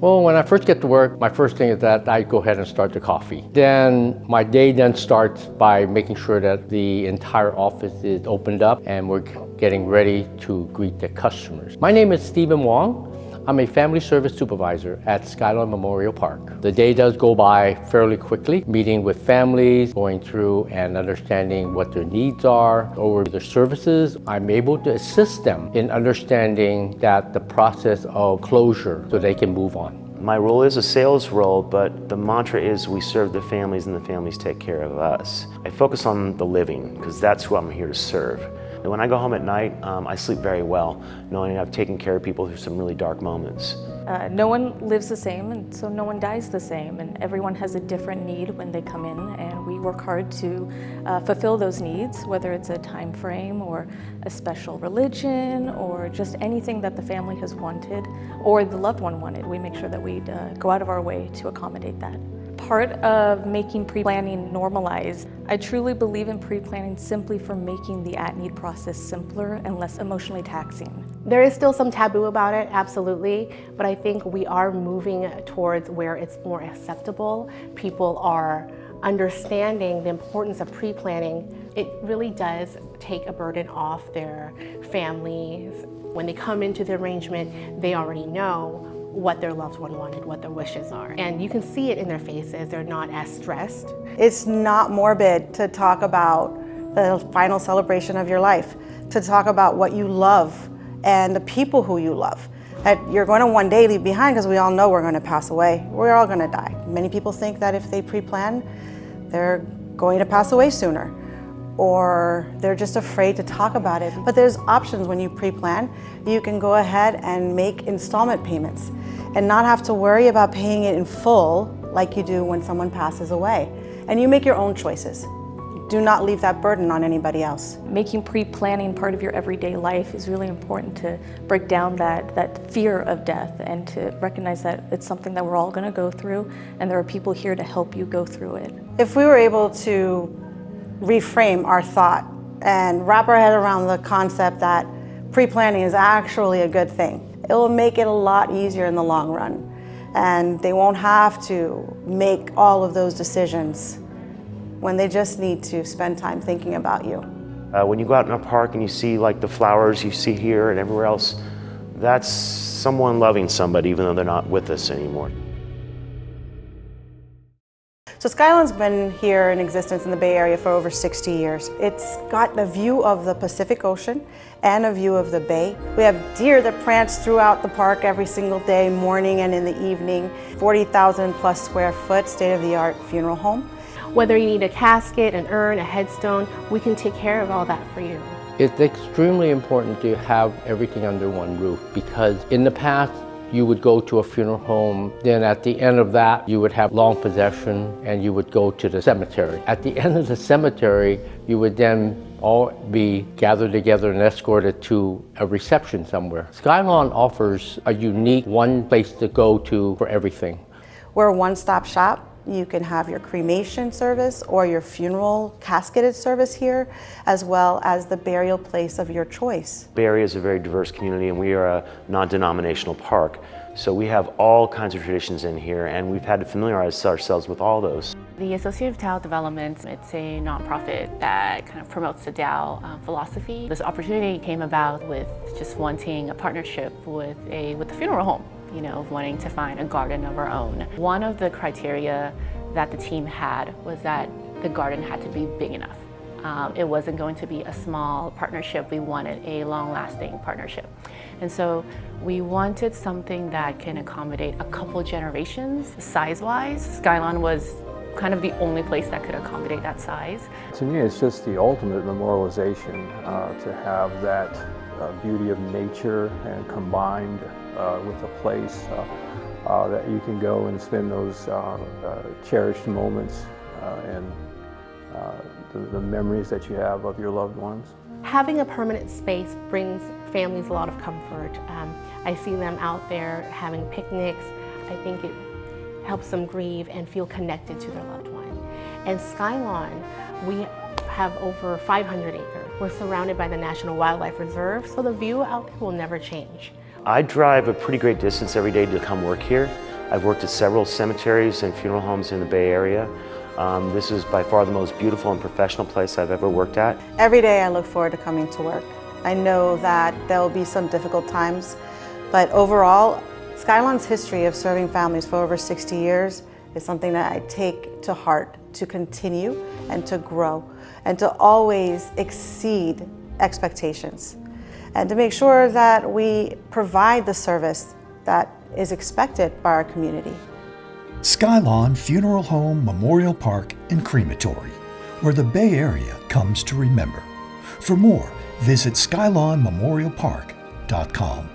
Well, when I first get to work, my first thing is that I go ahead and start the coffee. Then my day then starts by making sure that the entire office is opened up and we're getting ready to greet the customers. My name is Stephen Wong. I'm a family service supervisor at Skylawn Memorial Park. The day does go by fairly quickly, meeting with families, going through and understanding what their needs are over their services. I'm able to assist them in understanding that the process of closure so they can move on. My role is a sales role, but the mantra is we serve the families and the families take care of us. I focus on the living because that's who I'm here to serve. And when I go home at night, I sleep very well, knowing I've taken care of people through some really dark moments. No one lives the same, and so no one dies the same, and everyone has a different need when they come in, and we work hard to fulfill those needs, whether it's a time frame or a special religion or just anything that the family has wanted or the loved one wanted. We make sure that we go out of our way to accommodate that. Part of making pre-planning normalized, I truly believe in pre-planning simply for making the at-need process simpler and less emotionally taxing. There is still some taboo about it, absolutely, but I think we are moving towards where it's more acceptable. People are understanding the importance of pre-planning. It really does take a burden off their families. When they come into the arrangement, they already know what their loved one wanted, what their wishes are. And you can see it in their faces, they're not as stressed. It's not morbid to talk about the final celebration of your life, to talk about what you love and the people who you love. That you're going to one day leave behind because we all know we're going to pass away. We're all going to die. Many people think that if they pre-plan, they're going to pass away sooner, or they're just afraid to talk about it. But there's options when you pre-plan. You can go ahead and make installment payments and not have to worry about paying it in full like you do when someone passes away. And you make your own choices. Do not leave that burden on anybody else. Making pre-planning part of your everyday life is really important to break down that fear of death and to recognize that it's something that we're all going to go through, and there are people here to help you go through it. If we were able to reframe our thought and wrap our head around the concept that pre-planning is actually a good thing, it will make it a lot easier in the long run. And they won't have to make all of those decisions when they just need to spend time thinking about you. When you go out in a park and you see like the flowers you see here and everywhere else, that's someone loving somebody even though they're not with us anymore. So Skylawn's been here in existence in the Bay Area for over 60 years. It's got a view of the Pacific Ocean and a view of the bay. We have deer that prance throughout the park every single day, morning and in the evening. 40,000 plus square foot state-of-the-art funeral home. Whether you need a casket, an urn, a headstone, we can take care of all that for you. It's extremely important to have everything under one roof because in the past, you would go to a funeral home, then at the end of that, you would have long possession and you would go to the cemetery. At the end of the cemetery, you would then all be gathered together and escorted to a reception somewhere. Skylawn offers a unique one place to go to for everything. We're a one-stop shop. You can have your cremation service or your funeral casketed service here, as well as the burial place of your choice. Bay Area is a very diverse community and we are a non-denominational park. So we have all kinds of traditions in here and we've had to familiarize ourselves with all those. The Associative Tao Development, it's a nonprofit that kind of promotes the Tao philosophy. This opportunity came about with just wanting a partnership with the funeral home. You know, wanting to find a garden of our own. One of the criteria that the team had was that the garden had to be big enough. It wasn't going to be a small partnership. We wanted a long-lasting partnership. And so we wanted something that can accommodate a couple generations. Size-wise, Skylawn was kind of the only place that could accommodate that size. To me, it's just the ultimate memorialization to have that beauty of nature and combined with a place that you can go and spend those cherished moments and the memories that you have of your loved ones. Having a permanent space brings families a lot of comfort. I see them out there having picnics. I think it helps them grieve and feel connected to their loved one. And Skylawn, we have over 500 acres. We're surrounded by the National Wildlife Reserve, so the view out there will never change. I drive a pretty great distance every day to come work here, I've worked at several cemeteries and funeral homes in the Bay Area. This is by far the most beautiful and professional place I've ever worked at. Every day I look forward to coming to work. I know that there will be some difficult times, but overall, Skylawn's history of serving families for over 60 years is something that I take to heart to continue and to grow and to always exceed expectations and to make sure that we provide the service that is expected by our community. Skylawn Funeral Home, Memorial Park, and Crematory, where the Bay Area comes to remember. For more, visit SkylawnMemorialPark.com.